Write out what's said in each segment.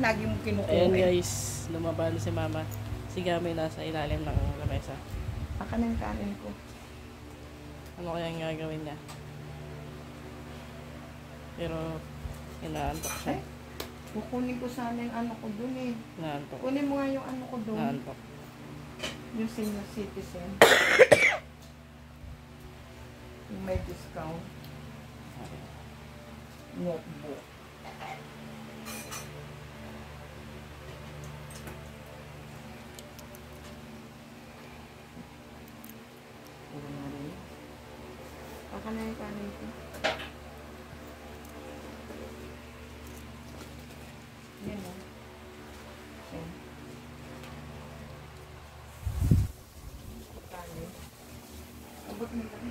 lagi mong kinukuha. Ayan guys, lumaba na si mama. Si Gamay nasa ilalim ng lamesa. Baka ng kanin ko. Ano kaya ang gagawin niya? Pero, inaantok siya. Ay, kukunin ko sana yung ano ko dun eh. Inaantok. Kunin mo nga yung ano ko dun. Inaantok. Yung senior citizen. Yung may discount. Notebook. Baka na yung kanin ko. Yan o. Yan. Kanin. Abot mo lang.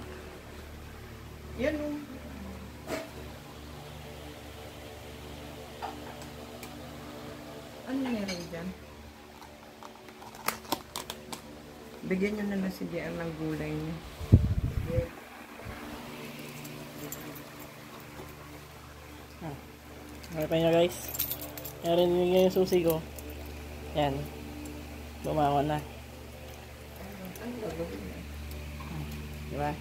Yan o. Ano meron dyan? Bigyan nyo na lang si JR ng gulay niya. Okay pa nyo guys. Narinig nyo yung susi ko. Yan. Bumangon na. Ano gagawin niya? Diba?